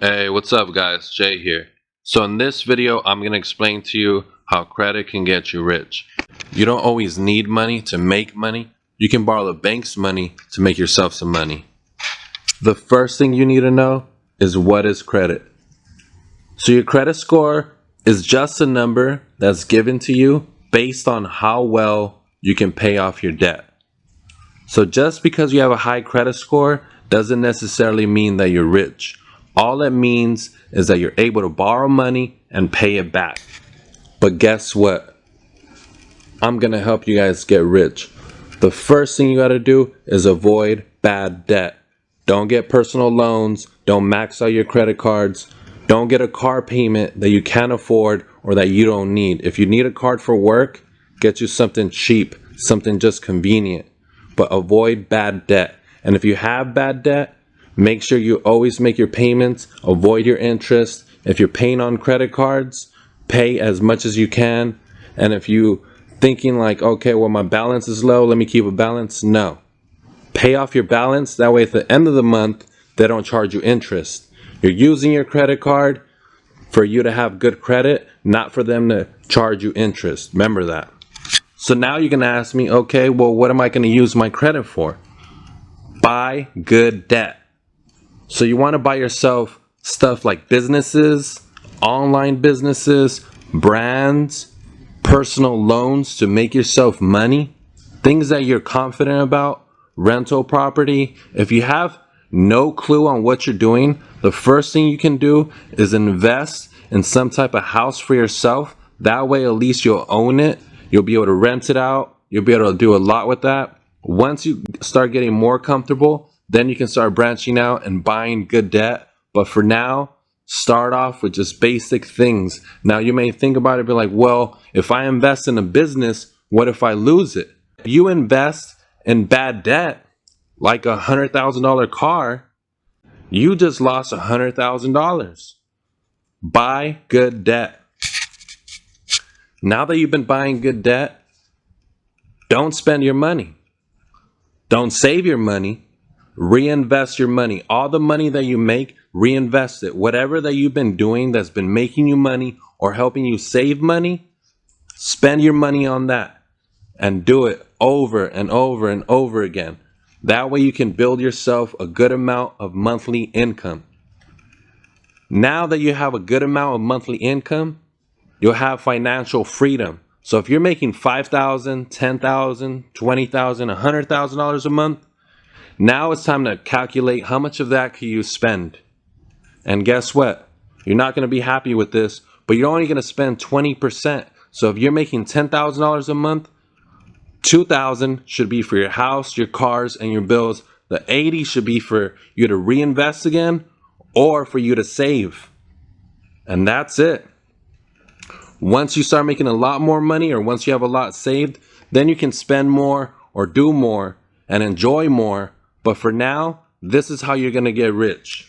Hey, what's up guys? Jay here. So in this video, I'm going to explain to you how credit can get you rich. You don't always need money to make money. You can borrow the bank's money to make yourself some money. The first thing you need to know is what is credit. So your credit score is just a number that's given to you based on how well you can pay off your debt. So just because you have a high credit score doesn't necessarily mean that you're rich. All it means is that you're able to borrow money and pay it back. But guess what? I'm going to help you guys get rich. The first thing you got to do is avoid bad debt. Don't get personal loans. Don't max out your credit cards. Don't get a car payment that you can't afford or that you don't need. If you need a card for work, get you something cheap, something just convenient. But avoid bad debt. And if you have bad debt, make sure you always make your payments, avoid your interest. If you're paying on credit cards, pay as much as you can. And if you thinking like, okay, well, my balance is low, let me keep a balance. No. Pay off your balance. That way at the end of the month, they don't charge you interest. You're using your credit card for you to have good credit, not for them to charge you interest. Remember that. So now you can ask me, okay, well, what am I going to use my credit for? Buy good debt. So you want to buy yourself stuff like businesses, online businesses, brands, personal loans to make yourself money, things that you're confident about, rental property. If you have no clue on what you're doing, the first thing you can do is invest in some type of house for yourself. That way, at least you'll own it. You'll be able to rent it out. You'll be able to do a lot with that. Once you start getting more comfortable, then you can start branching out and buying good debt. But for now, start off with just basic things. Now you may think about it, be like, well, if I invest in a business, what if I lose it? If you invest in bad debt, like $100,000 car, you just lost $100,000. Buy good debt. Now that you've been buying good debt, don't spend your money. Don't save your money. Reinvest your money. All the money that you make, reinvest it. Whatever that you've been doing that's been making you money or helping you save money, spend your money on that and do it over and over and over again. That way you can build yourself a good amount of monthly income. Now that you have a good amount of monthly income, you'll have financial freedom. So if you're making $5,000, $10,000, $20,000, $100,000 a month, now it's time to calculate how much of that can you spend. And guess what? You're not going to be happy with this, but you're only going to spend 20%. So if you're making $10,000 a month, $2,000 should be for your house, your cars, and your bills. The $80,000 should be for you to reinvest again or for you to save. And that's it. Once you start making a lot more money or once you have a lot saved, then you can spend more or do more and enjoy more. But for now, this is how you're going to get rich.